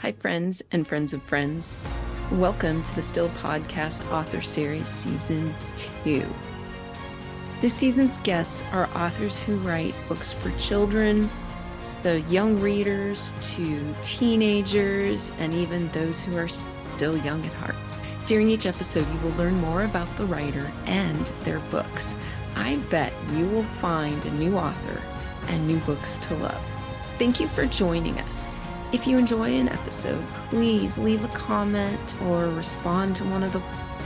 Hi, friends and friends of friends. Welcome to the Still Podcast Author Series Season 2. This season's guests are authors who write books for children, the young readers to teenagers, and even those who are still young at heart. During each episode, you will learn more about the writer and their books. I bet you will find a new author and new books to love. Thank you for joining us. If you enjoy an episode, please leave a comment or respond to one of the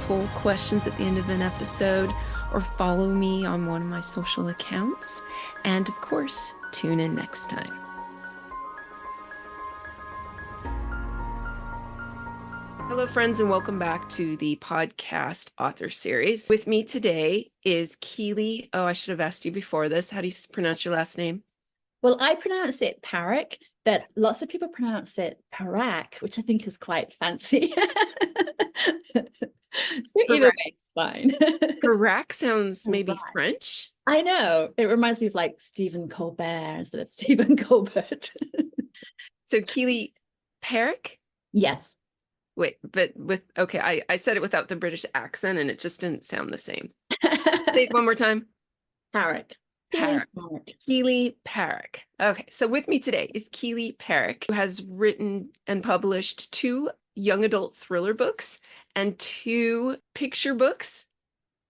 poll questions at the end of an episode, or follow me on one of my social accounts. And of course, tune in next time. Hello, friends, and welcome back to the podcast author series. With me today is Keely. Oh, I should have asked you before this. How do you pronounce your last name? Well, I pronounce it Parrack, but lots of people pronounce it Parrack, which I think is quite fancy. So either way, it's fine. Parrack sounds maybe French. I know. It reminds me of like Stephen Colbert instead of Stephen Colbert. So Keely Parrack? Yes. Wait, but okay, I said it without the British accent and it just didn't sound the same. Say it one more time. Parrack. Keely Parrack. Okay, so with me today is Keely Parrack, who has written and published 2 young adult thriller books and 2 picture books.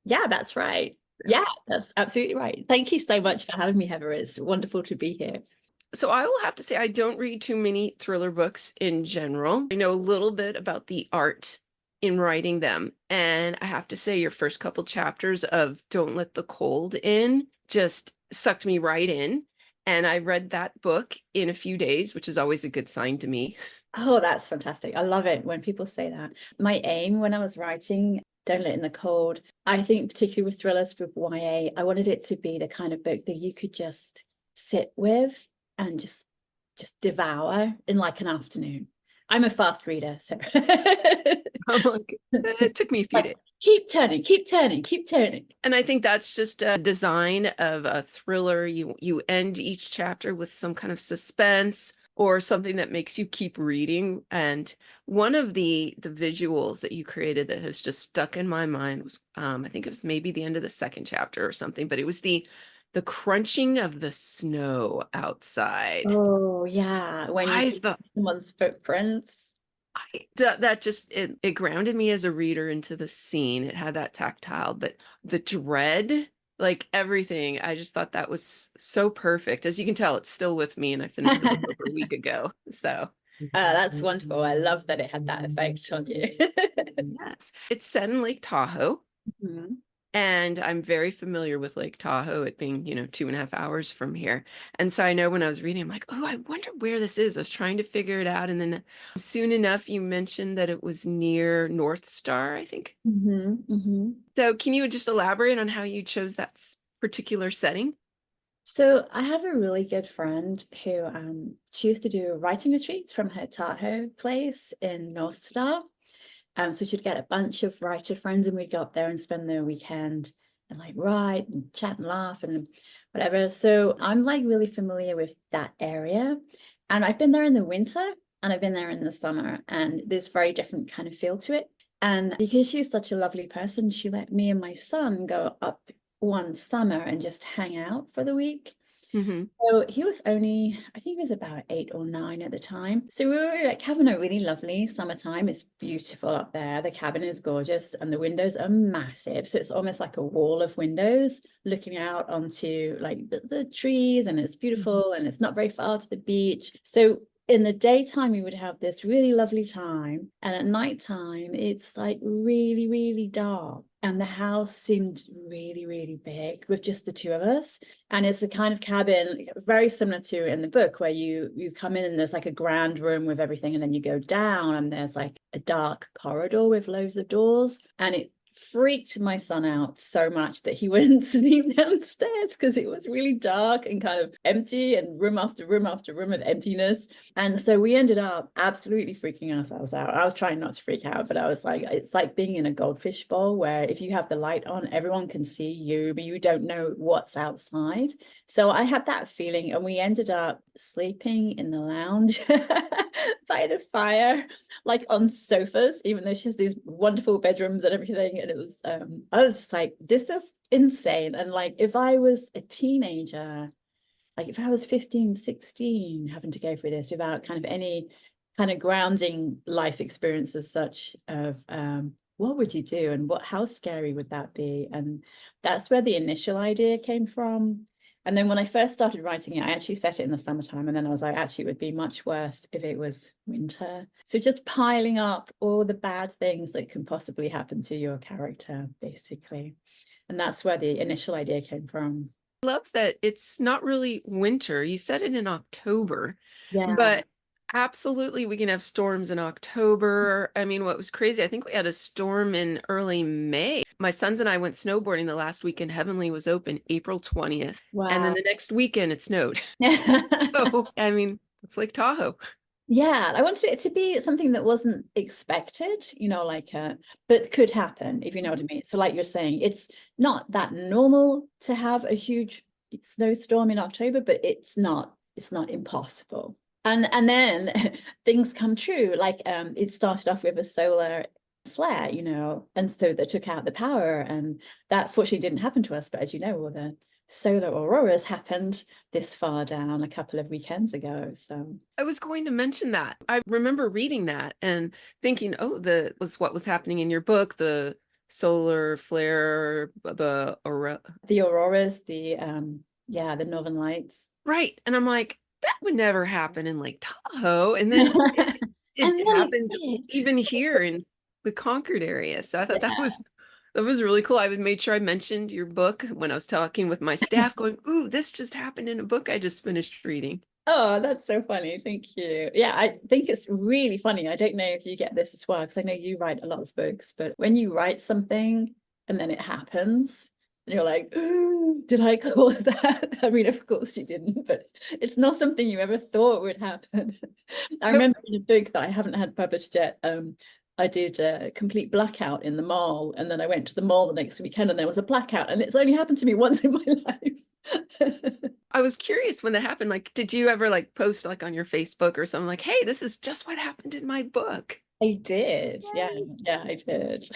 Yeah, that's right. Yeah, that's absolutely right. Thank you so much for having me, Heather. It's wonderful to be here. So I will have to say I don't read too many thriller books in general. I know a little bit about the art in writing them. And I have to say your first couple chapters of Don't Let the Cold In just sucked me right in. And I read that book in a few days, which is always a good sign to me. Oh, that's fantastic. I love it when people say that. My aim when I was writing Don't Let in the Cold, I think particularly with thrillers with YA, I wanted it to be the kind of book that you could just sit with and just devour in like an afternoon. I'm a fast reader, so I'm like, it took me a few days. Keep turning, keep turning, keep turning. And I think that's just a design of a thriller. You end each chapter with some kind of suspense or something that makes you keep reading. And one of the visuals that you created that has just stuck in my mind was, I think it was maybe the end of the second chapter or something, but it was the crunching of the snow outside. Oh yeah, when you see someone's footprints. That just it grounded me as a reader into the scene. It had that tactile, but the dread, like everything, I just thought that was so perfect. As you can tell, it's still with me, and I finished the book over a week ago. So that's wonderful. I love that it had that effect on you. yes, it's set in Lake Tahoe. Mm-hmm. And I'm very familiar with Lake Tahoe, it being, 2.5 hours from here. And so I know when I was reading, I'm like, oh, I wonder where this is. I was trying to figure it out. And then soon enough, you mentioned that it was near North Star, I think. Mm-hmm. Mm-hmm. So can you just elaborate on how you chose that particular setting? So I have a really good friend who she used to do writing retreats from her Tahoe place in North Star. So she'd get a bunch of writer friends and we'd go up there and spend the weekend and like write and chat and laugh and whatever. So I'm like really familiar with that area. And I've been there in the winter and I've been there in the summer, and there's very different kind of feel to it. And because she's such a lovely person, she let me and my son go up one summer and just hang out for the week. Mm-hmm. So he was only, I think he was about 8 or 9 at the time. So we were like having a really lovely summertime. It's beautiful up there. The cabin is gorgeous and the windows are massive. So it's almost like a wall of windows looking out onto like the trees, and it's beautiful and it's not very far to the beach. So in the daytime, we would have this really lovely time. And at nighttime, it's like really, really dark. And the house seemed really, really big with just the 2 of us. And it's the kind of cabin very similar to in the book where you come in and there's like a grand room with everything. And then you go down and there's like a dark corridor with loads of doors. And freaked my son out so much that he wouldn't sleep downstairs because it was really dark and kind of empty and room after room after room of emptiness. And so we ended up absolutely freaking ourselves out. I was trying not to freak out, but I was like, it's like being in a goldfish bowl where if you have the light on, everyone can see you, but you don't know what's outside. So I had that feeling, and we ended up sleeping in the lounge by the fire, like on sofas, even though she has these wonderful bedrooms and everything. And it was, I was just like, this is insane. And like, if I was a teenager, like if I was 15, 16, having to go through this without kind of any kind of grounding life experience as such of, what would you do, and how scary would that be? And that's where the initial idea came from. And then when I first started writing it, I actually set it in the summertime. And then I was like, actually, it would be much worse if it was winter. So just piling up all the bad things that can possibly happen to your character, basically. And that's where the initial idea came from. I love that it's not really winter. You said it in October, Yeah. but absolutely we can have storms in October. I mean, what was crazy, I think we had a storm in early May. My sons and I went snowboarding the last weekend. Heavenly was open April 20th. And then Wow. the next weekend it snowed. So, I mean, it's Lake Tahoe. Yeah, I wanted it to be something that wasn't expected, like, but could happen, if you know what I mean. So like you're saying, it's not that normal to have a huge snowstorm in October, but it's not impossible. And then things come true. Like it started off with a solar flare, and so that took out the power, and that fortunately didn't happen to us. But as you know, all the solar auroras happened this far down a couple of weekends ago. So I was going to mention that. I remember reading that and thinking, oh, was what was happening in your book, the solar flare, the aurora. the auroras, the northern lights. Right. And I'm like, that would never happen in Lake Tahoe. And then And it then it happened did. even here in the Concord area. So I thought that was really cool. I made sure I mentioned your book when I was talking with my staff, going, ooh, this just happened in a book I just finished reading. Oh, that's so funny. Thank you. Yeah, I think it's really funny. I don't know if you get this as well, because I know you write a lot of books, but when you write something and then it happens, and you're like, did I cause that? I mean, of course you didn't, but it's not something you ever thought would happen. I remember in a book that I haven't had published yet, I did a complete blackout in the mall, and then I went to the mall the next weekend and there was a blackout, and it's only happened to me once in my life. I was curious when that happened. Like, did you ever like post like on your Facebook or something like, hey, this is just what happened in my book? I did. Yeah, I did.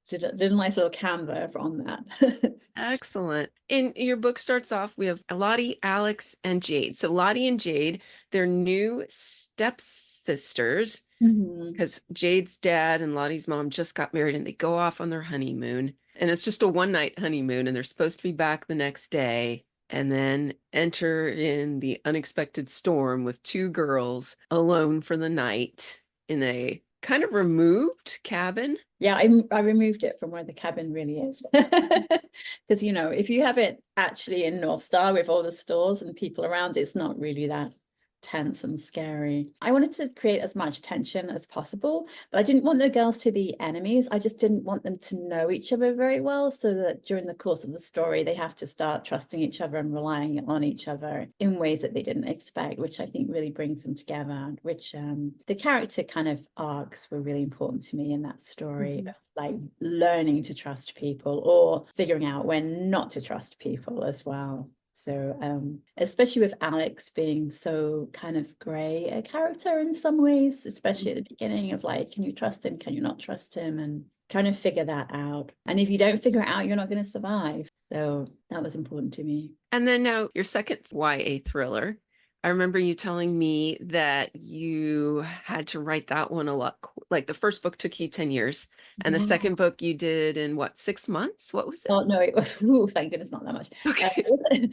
Did a nice little Canva on that. Excellent. And your book starts off, we have Lottie, Alex, and Jade. So Lottie and Jade, they're new stepsisters Mhm. because Jade's dad and Lottie's mom just got married and they go off on their honeymoon. And it's just a one-night honeymoon and they're supposed to be back the next day and then enter in the unexpected storm with two girls alone for the night in a kind of removed cabin. Yeah, I removed it from where the cabin really is. Because, if you have it actually in North Star with all the stores and people around, it's not really that tense and scary. I wanted to create as much tension as possible, but I didn't want the girls to be enemies. I just didn't want them to know each other very well, so that during the course of the story, they have to start trusting each other and relying on each other in ways that they didn't expect, which I think really brings them together, which the character kind of arcs were really important to me in that story. Mhm. Like learning to trust people or figuring out when not to trust people as well. So especially with Alex being so kind of gray a character in some ways, especially at the beginning of like, can you trust him? Can you not trust him? And trying to figure that out. And if you don't figure it out, you're not going to survive. So that was important to me. And then now your second YA thriller. I remember you telling me that you had to write that one a lot. Like the first book took you 10 years, and the Yeah. second book you did in what, 6 months? What was it? Oh no, it was, ooh, thank goodness, not that much. Okay.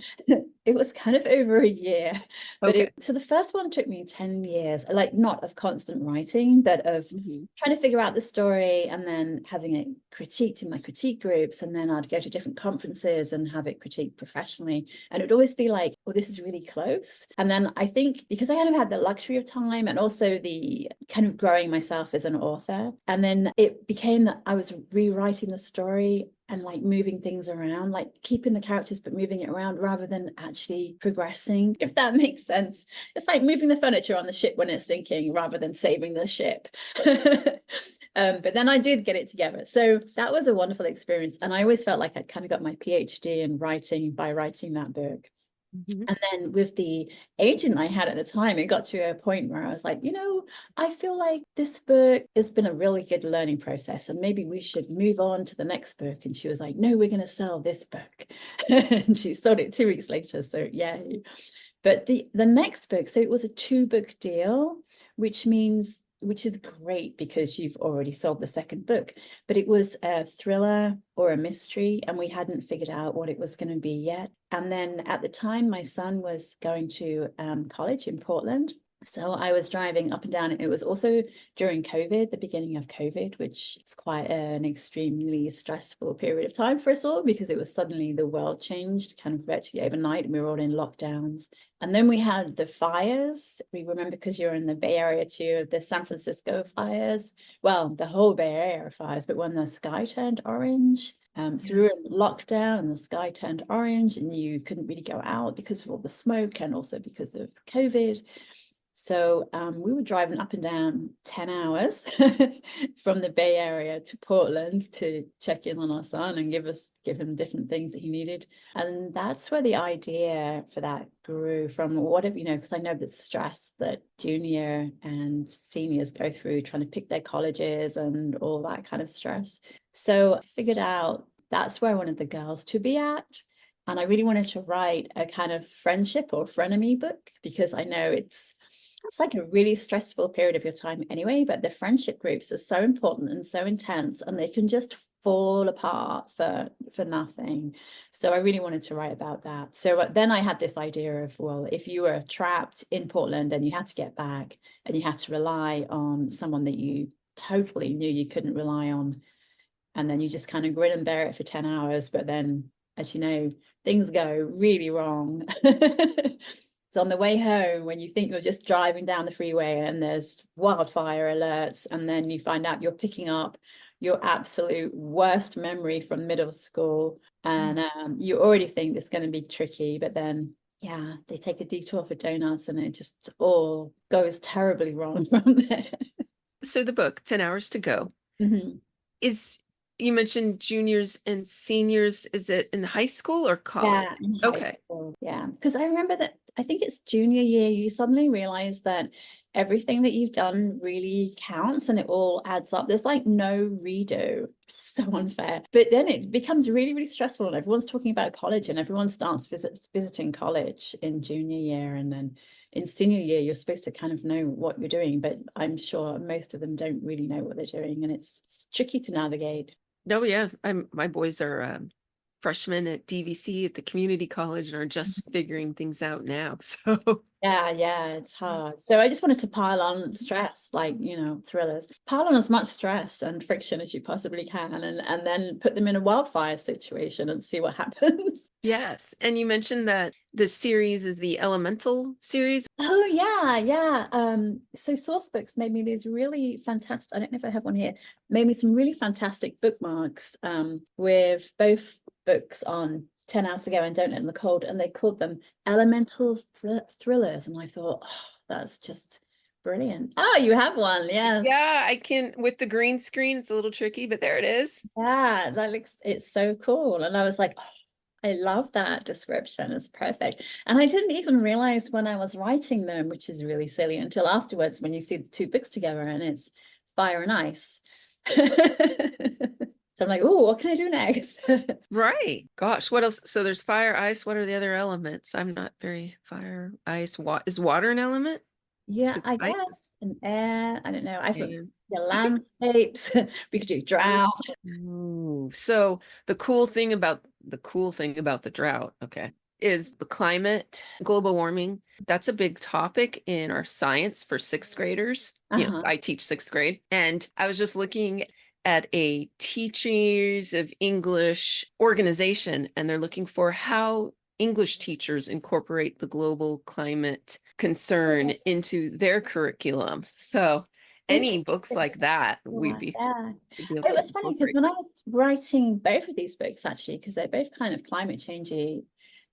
It was kind of over a year, but Okay. so the first one took me 10 years, like not of constant writing, but of Mhm. trying to figure out the story and then having it critiqued in my critique groups. And then I'd go to different conferences and have it critiqued professionally. And it would always be like, oh, this is really close. And then I think because I kind of had the luxury of time and also the kind of growing myself as an author, and then it became that I was rewriting the story and like moving things around, like keeping the characters but moving it around rather than actually progressing, if that makes sense. It's like moving the furniture on the ship when it's sinking rather than saving the ship. But then I did get it together. So that was a wonderful experience. And I always felt like I'd kind of got my PhD in writing by writing that book. Mhm. And then with the agent I had at the time, it got to a point where I was like, I feel like this book has been a really good learning process and maybe we should move on to the next book. And she was like, no, we're going to sell this book. And she sold it 2 weeks later. So yay. But the next book, so it was a 2-book deal, which is great because you've already sold the second book, but it was a thriller or a mystery, and we hadn't figured out what it was going to be yet. And then at the time, my son was going to college in Portland. So I was driving up and down. It was also during COVID, the beginning of COVID, which is quite an extremely stressful period of time for us all because it was suddenly the world changed kind of virtually overnight and we were all in lockdowns. And then we had the fires. We remember because you're in the Bay Area too, the San Francisco fires. Well, the whole Bay Area fires, but when the sky turned orange. So we were Yes. in lockdown and the sky turned orange and you couldn't really go out because of all the smoke and also because of COVID. So we were driving up and down 10 hours from the Bay Area to Portland to check in on our son and give him different things that he needed. And that's where the idea for that grew from, whatever, because I know the stress that junior and seniors go through trying to pick their colleges and all that kind of stress. So I figured out that's where I wanted the girls to be at. And I really wanted to write a kind of friendship or frenemy book because I know it's like a really stressful period of your time anyway, but the friendship groups are so important and so intense and they can just fall apart for nothing. So I really wanted to write about that. So then I had this idea of, well, if you were trapped in Portland and you had to get back and you had to rely on someone that you totally knew you couldn't rely on, and then you just kind of grin and bear it for 10 hours, but then as you know, things go really wrong. So on the way home, when you think you're just driving down the freeway and there's wildfire alerts, and then you find out you're picking up your absolute worst memory from middle school, and you already think it's going to be tricky, but then, yeah, they take a detour for donuts and it just all goes terribly wrong from there. So the book, 10 Hours to Go, Mhm. is you mentioned juniors and seniors. Is it in high school or college? Yeah, in high Okay. school. Yeah, because I remember that I think it's junior year, you suddenly realize that everything that you've done really counts and it all adds up. There's like no redo. So unfair. But then it becomes really, really stressful and everyone's talking about college and everyone starts visiting college in junior year. And then in senior year, you're supposed to kind of know what you're doing, but I'm sure most of them don't really know what they're doing and it's tricky to navigate. Oh yeah, my boys are freshmen at DVC at the community college and are just figuring things out now. So Yeah, it's hard. So I just wanted to pile on stress, like, thrillers. Pile on as much stress and friction as you possibly can and then put them in a wildfire situation and see what happens. yes. And you mentioned that the series is the Elemental series. Oh yeah, yeah. So Sourcebooks made me these really fantastic, I don't know if I have one here, made me some really fantastic bookmarks with both books on 10 Hours to Go and Don't Let in the Cold, and they called them Elemental Thrillers. And I thought, oh, that's just brilliant. Oh, you have one, yes. Yeah, I can with the green screen. It's a little tricky, but there it is. Yeah, it's so cool. And I was like, oh, I love that description. It's perfect. And I didn't even realize when I was writing them, which is really silly, until afterwards when you see the 2 books together and it's fire and ice. So I'm like, oh, what can I do next? Right. Gosh, what else? So there's fire, ice. What are the other elements? I'm not very fire, ice, is water an element? Yeah, Because I ice is guess an air. I don't know. I thought and the landscapes. We could do drought. ooh. So the cool thing about the drought. Okay. is the climate, global warming. That's a big topic in our science for sixth graders. Uh-huh. I teach sixth grade, and I was just looking at a teachers of English organization, and they're looking for how English teachers incorporate the global climate concern into their curriculum. So any books Interesting. like that, Yeah, yeah. we'd be able It to was funny because incorporate. when I was writing both of these books, actually, because they're both kind of climate changey,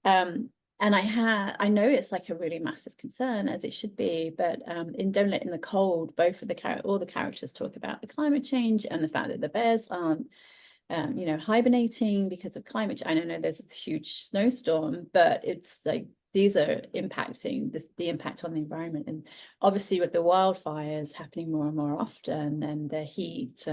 um, and I know it's like a really massive concern, as it should be, but in Don't Let in the Cold, both of all the characters talk about the climate change and the fact that the bears aren't, hibernating because of climate change. I know there's a huge snowstorm, but it's like these are impacting the impact on the environment, and obviously with the wildfires happening more and more often, and the heat.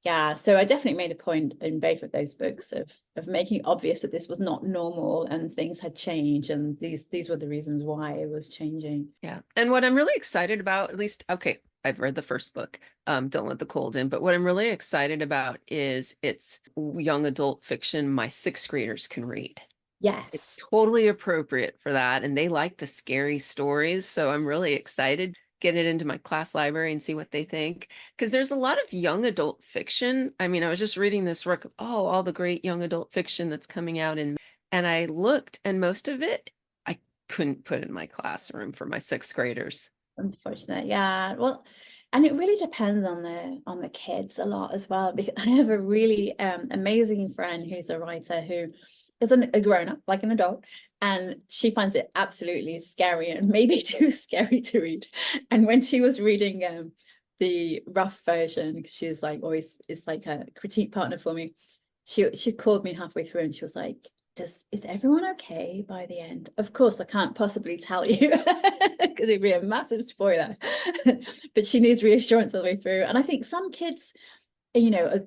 Yeah, so I definitely made a point in both of those books of making obvious that this was not normal and things had changed, and these were the reasons why it was changing. Yeah. And what I'm really excited about, at least, okay, I've read the first book, Don't Let the Cold In, but what I'm really excited about is it's young adult fiction my sixth graders can read. It's Yes, totally appropriate for that. And they like the scary stories. So I'm really excited. Get it into my class library and see what they think. Because there's a lot of young adult fiction. I mean, I was just reading this all the great young adult fiction that's coming out and I looked and most of it I couldn't put in my classroom for my sixth graders. unfortunate. Yeah, well, and it really depends on the kids a lot as well, because I have a really amazing friend who's a writer who is a grown-up, like an adult, and she finds it absolutely scary and maybe too scary to read. And when she was reading the rough version, 'cause she was like always is like a critique partner for me, she called me halfway through and she was like, is everyone okay by the end? Of course, I can't possibly tell you because it'd be a massive spoiler. But she needs reassurance all the way through. And I think some kids, are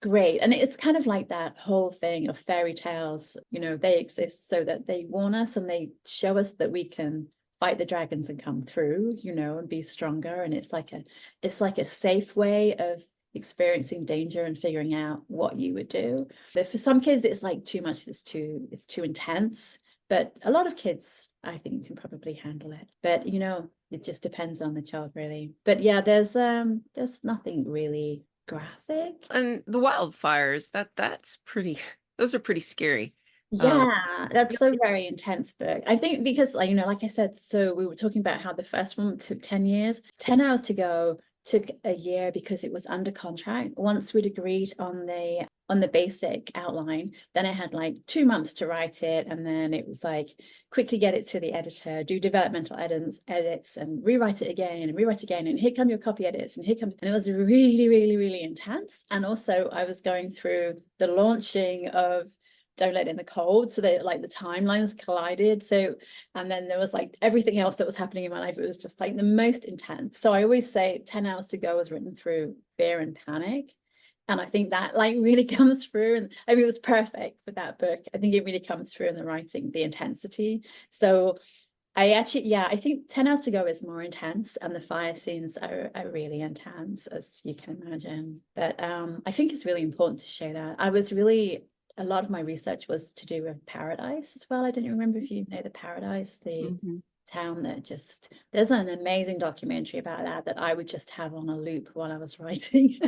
great. And it's kind of like that whole thing of fairy tales, they exist so that they warn us and they show us that we can fight the dragons and come through, and be stronger. And it's like a safe way of experiencing danger and figuring out what you would do. But for some kids, it's like too much, it's too intense. But a lot of kids, I think, can probably handle it. But it just depends on the child, really. But yeah, there's nothing really graphic. And the wildfires, that's pretty, those are pretty scary. Um, Yeah, that's a very intense book. I think because, like I said, so we were talking about how the first one took 10 years. 10 Hours to Go took a year because it was under contract. Once we'd agreed on the basic outline, then I had like 2 months to write it, and then it was like quickly get it to the editor, do developmental edits, and rewrite it again and rewrite again, and here come your copy edits, and it was really, really, really intense. And also I was going through the launching of Don't Let in the Cold, so that like the timelines collided. So, and then there was like everything else that was happening in my life. It was just like the most intense. So I always say 10 Hours to Go was written through fear and panic. And I think that like really comes through. And I mean, it was perfect for that book. I think it really comes through in the writing, the intensity. So I think 10 Hours to Go is more intense, and the fire scenes are really intense, as you can imagine. But I think it's really important to show that. A lot of my research was to do with Paradise as well. I don't remember if you know the Paradise, the mhm. town there's an amazing documentary about that I would just have on a loop while I was writing.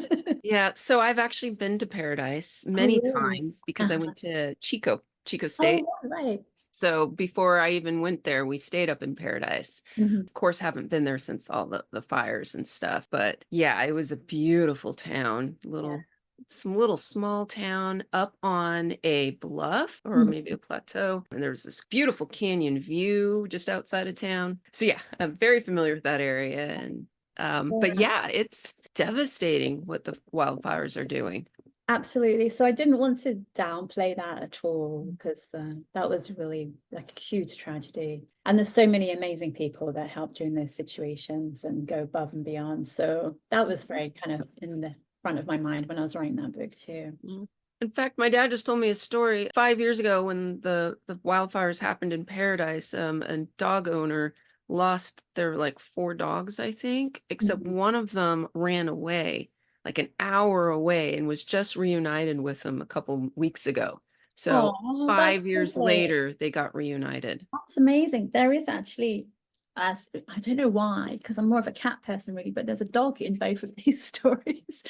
Yeah, so I've actually been to Paradise Oh, many really? times because I Uh-huh. went to Chico Oh, State. right. So before I even went there, we stayed up in Paradise. Mhm. Of course, haven't been there since all the fires and stuff. But yeah, it was a beautiful town, Yeah. some little small town up on a bluff or Mhm. maybe a plateau. And there's this beautiful canyon view just outside of town. So yeah, I'm very familiar with that area. And but Yeah. yeah, it's devastating what the wildfires are doing. Absolutely. So I didn't want to downplay that at all, because that was really like a huge tragedy. And there's so many amazing people that help during those situations and go above and beyond. So that was very kind of in the front of my mind when I was writing that book too. Mm. In fact, my dad just told me a story 5 years ago when the wildfires happened in Paradise. A dog owner lost their like four dogs, I think, except Mhm. one of them ran away like an hour away and was just reunited with them a couple weeks ago. So Oh, that's 5 years lovely. later, they got reunited. That's amazing. There is actually, as I don't know why, because I'm more of a cat person really, but there's a dog in both of these stories.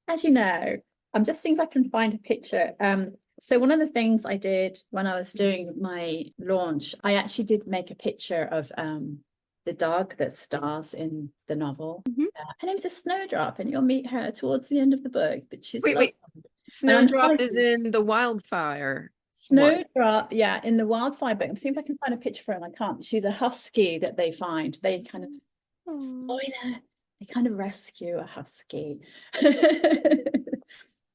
As you know, I'm just seeing if I can find a picture. So one of the things I did when I was doing my launch, I actually did make a picture of the dog that stars in the novel. Mhm. Her name's a Snowdrop, and you'll meet her towards the end of the book, but she's Wait, lovely. wait. And I'm Snowdrop telling is you, in the wildfire one. Snowdrop, yeah, in the wildfire book. I'm seeing if I can find a picture for her, and I can't. She's a husky that they find. They kind of, Aw. spoiler, they kind of rescue a husky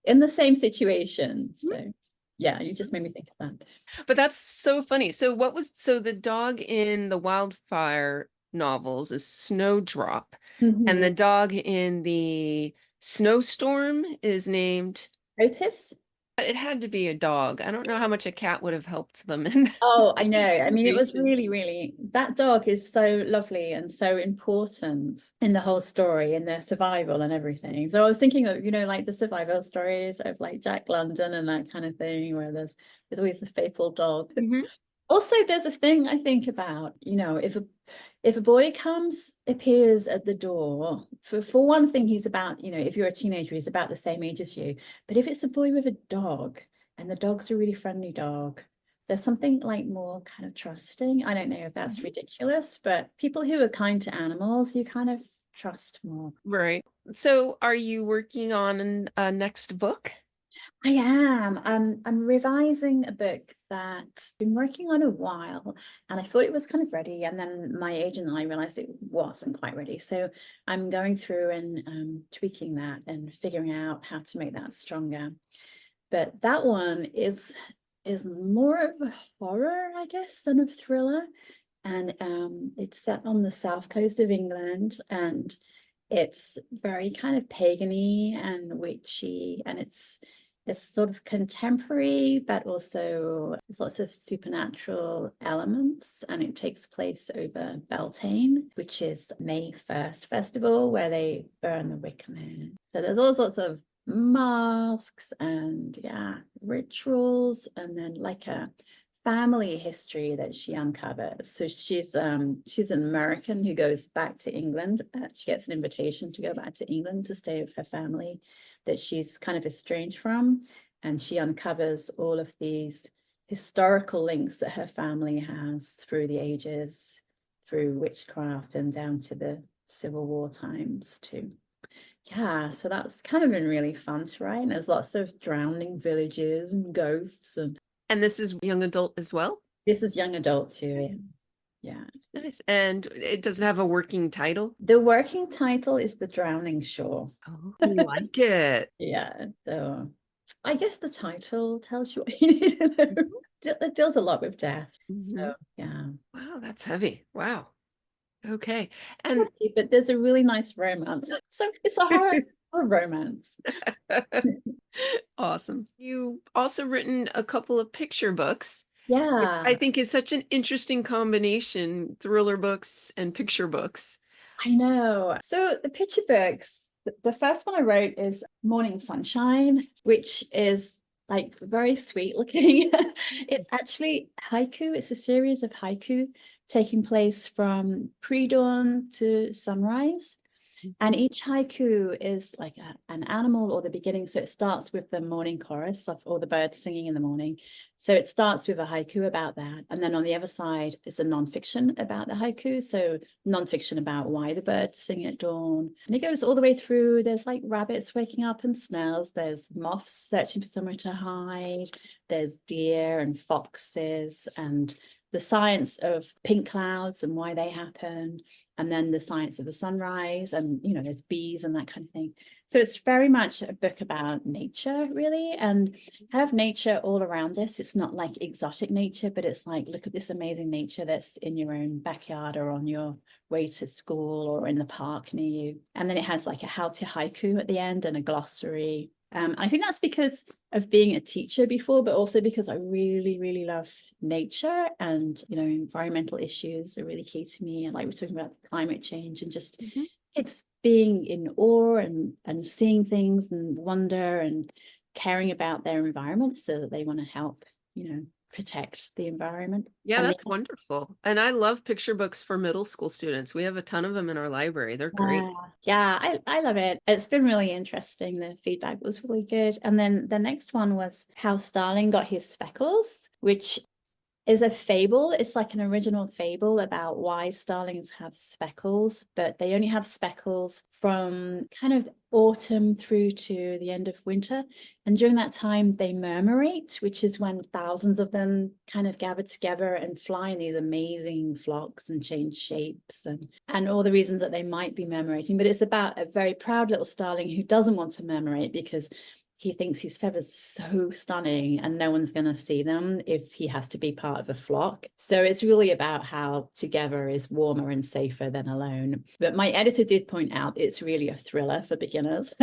in the same situation. So yeah, you just made me think of that. But that's so funny. So the dog in the wildfire novels is Snowdrop, and Mhm. the dog in the snowstorm is named, Otis? it had to be a dog. I don't know how much a cat would have helped them in Oh, I know. that I mean, it was situation. really, really, that dog is so lovely and so important in the whole story and their survival and everything. So I was thinking of, like the survival stories of like Jack London and that kind of thing, where there's always a faithful dog. Mhm. Also, there's a thing I think about, if a boy appears at the door, for one thing, he's about, if you're a teenager, he's about the same age as you. But if it's a boy with a dog and the dog's a really friendly dog, there's something like more kind of trusting. I don't know if that's Mhm. ridiculous, but people who are kind to animals, you kind of trust more. Right. So are you working on a next book? I am. I'm revising a book that I've been working on a while, and I thought it was kind of ready, and then my agent and I realized it wasn't quite ready. So I'm going through and tweaking that and figuring out how to make that stronger. But that one is more of a horror, I guess, than a thriller. And it's set on the south coast of England, and it's very kind of pagany and witchy, and it's sort of contemporary, but also there's lots of supernatural elements, and it takes place over Beltane, which is May 1st festival where they burn the wicker man. So there's all sorts of masks and yeah, rituals, and then like a family history that she uncovers. So she's an American who goes back to England. She gets an invitation to go back to England to stay with her family that she's kind of estranged from, and she uncovers all of these historical links that her family has through the ages, through witchcraft and down to the Civil War times too. Yeah, so that's kind of been really fun to write. And there's lots of drowning villages and ghosts, and And this is young adult as well? this is young adult too. Yeah. Nice. And it doesn't have a working title? The working title is The Drowning Shore. Oh, I like it. Yeah. So I guess the title tells you what you need to know. It deals a lot with death. So Mhm. yeah. Wow, that's heavy. Wow. Okay. And Heavy, but there's a really nice romance. So it's a horror romance. awesome. You also written a couple of picture books, which I Yeah. think is such an interesting combination, thriller books and picture books. I know. So the picture books, the first one I wrote is Morning Sunshine, which is like very sweet looking. It's actually haiku. It's a series of haiku taking place from pre-dawn to sunrise. And Mhm. each haiku is like an animal or the beginning. So it starts with the morning chorus of all the birds singing in the morning. So it starts with a haiku about that. And then on the other side is a nonfiction about the haiku. So nonfiction about why the birds sing at dawn. And it goes all the way through. There's like rabbits waking up and snails. There's moths searching for somewhere to hide. There's deer and foxes and the science of pink clouds and why they happen, and then the science of the sunrise, and there's bees and that kind of thing. So it's very much a book about nature really, and have nature all around us. It's not like exotic nature, but it's like, look at this amazing nature that's in your own backyard or on your way to school or in the park near you. And then it has like a how to haiku at the end and a glossary. I think that's because of being a teacher before, but also because I really, really love nature, and environmental issues are really key to me. And like we're talking about climate change, and just Mhm. it's being in awe and seeing things and wonder and caring about their environment, so that they want to help, protect the environment. Yeah, And that's wonderful. And I love picture books for middle school students. We have a ton of them in our library. They're great. yeah, I love it. It's been really interesting. The feedback was really good. And then the next one was How Starling Got His Speckles, which is a fable. It's like an original fable about why starlings have speckles, but they only have speckles from kind of autumn through to the end of winter. And during that time, they murmurate, which is when thousands of them kind of gather together and fly in these amazing flocks and change shapes and all the reasons that they might be murmurating. But it's about a very proud little starling who doesn't want to murmurate because he thinks his feathers so stunning and no one's going to see them if he has to be part of a flock. So it's really about how together is warmer and safer than alone. But my editor did point out it's really a thriller for beginners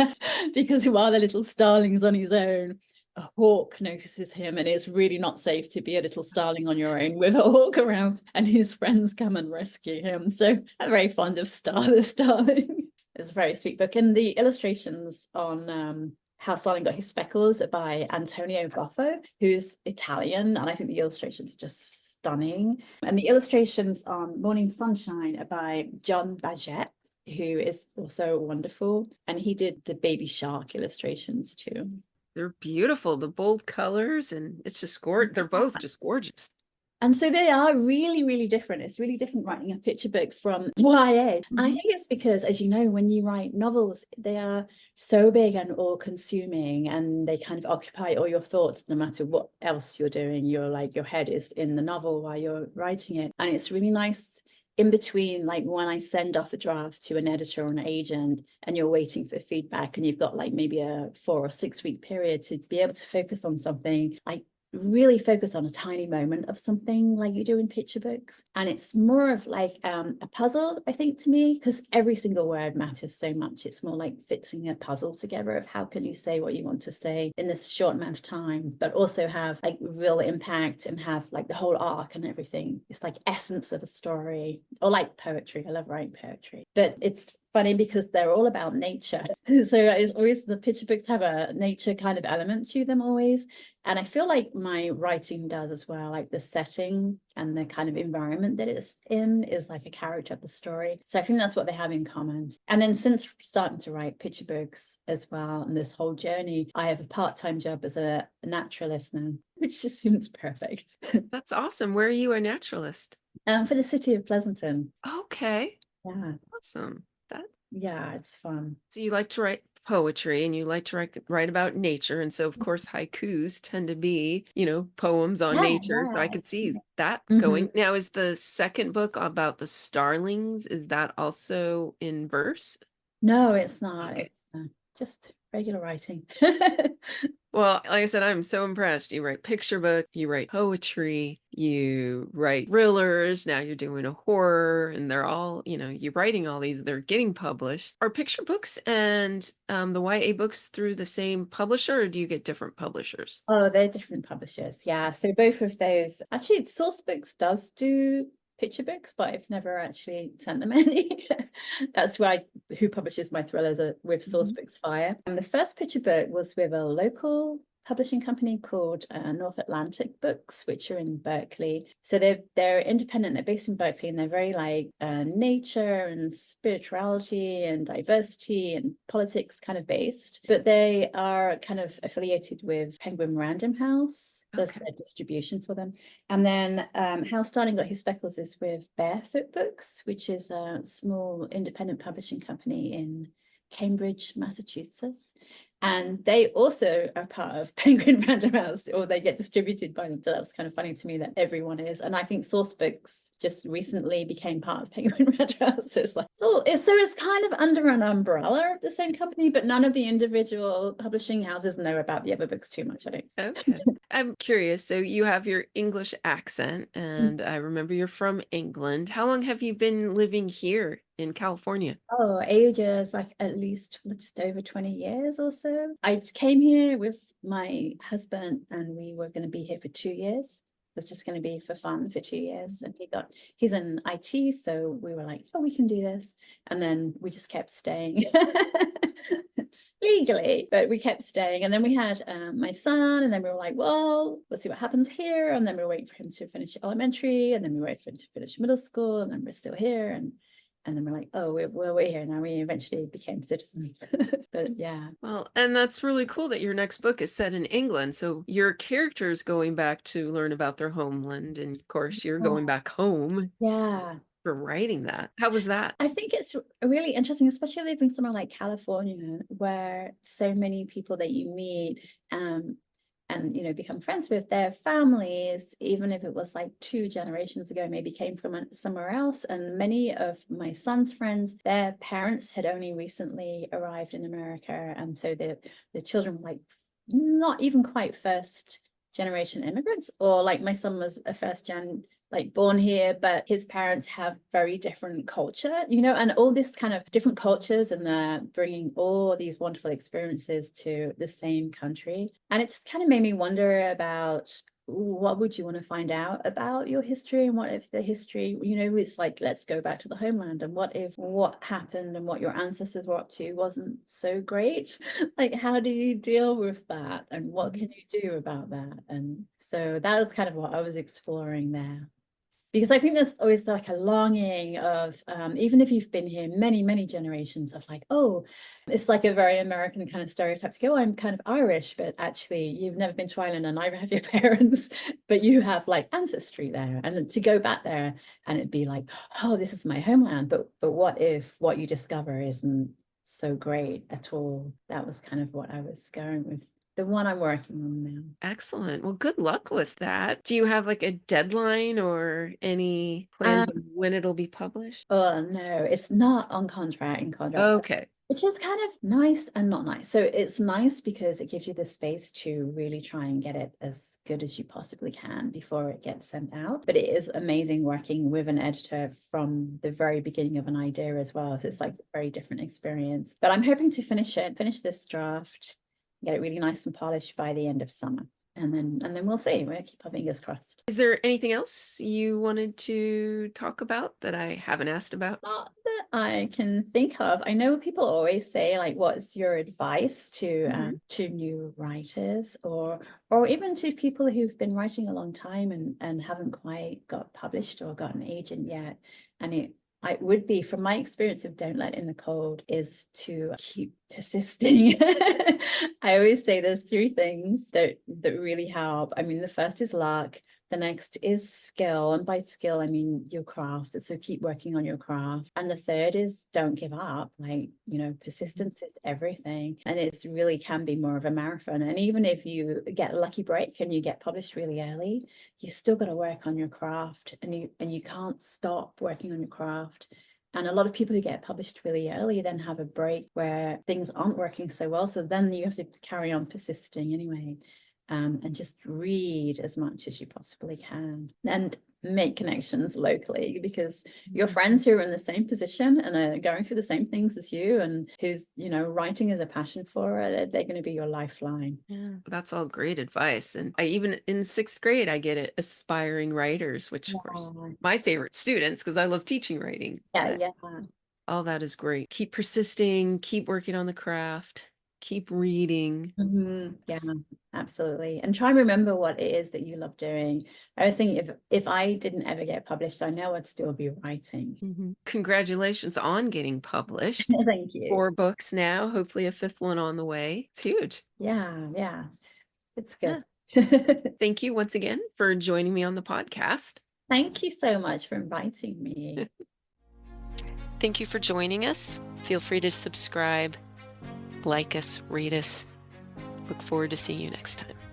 because while the little starling's on his own, a hawk notices him, and it's really not safe to be a little starling on your own with a hawk around, and his friends come and rescue him. So I'm very fond of the Starling. It's a very sweet book. And the illustrations on How Starling Got His Speckles are by Antonio Goffo, who's Italian, and I think the illustrations are just stunning. And the illustrations on Morning Sunshine are by John Baget, who is also wonderful, and he did the Baby Shark illustrations too. They're beautiful, the bold colors, and it's just gorgeous. They're both just gorgeous. And so they are really, really different. It's really different writing a picture book from YA. And I think it's because, as you know, when you write novels, they are so big and all-consuming, and they kind of occupy all your thoughts no matter what else you're doing. You're like, your head is in the novel while you're writing it. And it's really nice in between, like when I send off a draft to an editor or an agent and you're waiting for feedback and you've got like maybe a 4 or 6 week period to be able to focus on something, like really focus on a tiny moment of something like you do in picture books. And it's more of like a puzzle, I think, to me, because every single word matters so much. It's more like fitting a puzzle together of how can you say what you want to say in this short amount of time, but also have like real impact and have like the whole arc and everything. It's like essence of a story, or like poetry. I love writing poetry, but it's funny because they're all about nature. So it's always, the picture books have a nature kind of element to them always. And I feel like my writing does as well, like the setting and the kind of environment that it's in is like a character of the story. So I think that's what they have in common. And then since starting to write picture books as well, and this whole journey, I have a part-time job as a naturalist now, which just seems perfect. That's awesome. Where are you a naturalist? For the city of Pleasanton. Okay. Yeah. Awesome. Yeah, it's fun. So you like to write poetry and you like to write about nature. And so, of course, haikus tend to be, poems on nature. So I could see that going. Now, is the second book about the starlings, is that also in verse? No, it's not. Okay. It's just regular writing. Well, like I said, I'm so impressed. You write picture book, you write poetry, you write thrillers, now you're doing a horror, and they're all, you're writing all these, they're getting published. Are picture books and the YA books through the same publisher, or do you get different publishers? Oh, they're different publishers. Yeah. So both of those, actually, Source Books does do picture books, but I've never actually sent them any. That's who publishes my thrillers with Source Books Fire. And the first picture book was with a local publishing company called North Atlantic Books, which are in Berkeley. So they're independent, they're based in Berkeley, and they're very like nature and spirituality and diversity and politics kind of based. But they are kind of affiliated with Penguin Random House, does their distribution for them. And then How Starling Got His Speckles is with Barefoot Books, which is a small independent publishing company in Cambridge, Massachusetts. And they also are part of Penguin Random House, or they get distributed by them. So that was kind of funny to me that everyone is. And I think Source Books just recently became part of Penguin Random House. So it's like, so it's kind of under an umbrella of the same company, but none of the individual publishing houses know about the other books too much, I think. Okay. I'm curious. So you have your English accent, and I remember you're from England. How long have you been living here in California? Oh, ages, like at least just over 20 years or so. I came here with my husband and we were going to be here for 2 years. It was just going to be for fun for 2 years. And he's in IT. So we were like, oh, we can do this. And then we just kept staying. legally, but we kept staying. And then we had my son, and then we were like, well, let's see what happens here. And then we were waiting for him to finish elementary, and then we waited for him to finish middle school, and then we're still here. And then we're like, oh, we're here now. We eventually became citizens. But yeah. Well, and that's really cool that your next book is set in England. So your character's going back to learn about their homeland. And of course, you're going back home Yeah. for writing that. How was that? I think it's really interesting, especially living somewhere like California, where so many people that you meet and become friends with, their families, even if it was like 2 generations ago, maybe came from somewhere else. And many of my son's friends, their parents had only recently arrived in America, and so the children were like not even quite first generation immigrants, or like my son was a first gen, like born here, but his parents have very different culture, and all this kind of different cultures, and they're bringing all these wonderful experiences to the same country. And it just kind of made me wonder about what would you want to find out about your history, and what if the history, it's like, let's go back to the homeland, and what if what happened and what your ancestors were up to wasn't so great? Like, how do you deal with that, and what can you do about that? And so that was kind of what I was exploring there. Because I think there's always like a longing of, even if you've been here many, many generations, of like, oh, it's like a very American kind of stereotype to go, oh, I'm kind of Irish, but actually you've never been to Ireland, and neither have your parents, but you have like ancestry there. And to go back there and it'd be like, oh, this is my homeland. But what if what you discover isn't so great at all? That was kind of what I was going with. The one I'm working on now. Excellent. Well, good luck with that. Do you have like a deadline or any plans on when it'll be published? Oh no, it's not on contract. Okay. Which is kind of nice and not nice. So it's nice because it gives you the space to really try and get it as good as you possibly can before it gets sent out. But it is amazing working with an editor from the very beginning of an idea as well. So it's like a very different experience. But I'm hoping to finish this draft, get it really nice and polished by the end of summer. And then we'll see. We'll keep our fingers crossed. Is there anything else you wanted to talk about that I haven't asked about? Not that I can think of. I know people always say, like, what's your advice to new writers, or even to people who've been writing a long time and haven't quite got published or got an agent yet. And it would be, from my experience of Don't Let in the Cold, is to keep persisting. I always say there's 3 things that really help. I mean, the first is luck. The next is skill. And by skill, I mean your craft. So keep working on your craft. And the third is don't give up. Like, persistence is everything. And it's really can be more of a marathon. And even if you get a lucky break and you get published really early, you still got to work on your craft, and you can't stop working on your craft. And a lot of people who get published really early then have a break where things aren't working so well. So then you have to carry on persisting anyway. And just read as much as you possibly can, and make connections locally, because your friends who are in the same position and are going through the same things as you, and who's writing is a passion for it, they're going to be your lifeline. Yeah, that's all great advice. And I even in 6th grade, I get it, aspiring writers, which of course my favorite students, because I love teaching writing. Yeah. All that is great. Keep persisting, keep working on the craft, keep reading. Yeah, absolutely. And try and remember what it is that you love doing. I was thinking, if I didn't ever get published, I know I'd still be writing. Congratulations on getting published. Thank you. 4 books now, hopefully a 5th one on the way. It's huge. Yeah. It's good. Thank you once again for joining me on the podcast. Thank you so much for inviting me. Thank you for joining us. Feel free to subscribe, like us, rate us. Look forward to seeing you next time.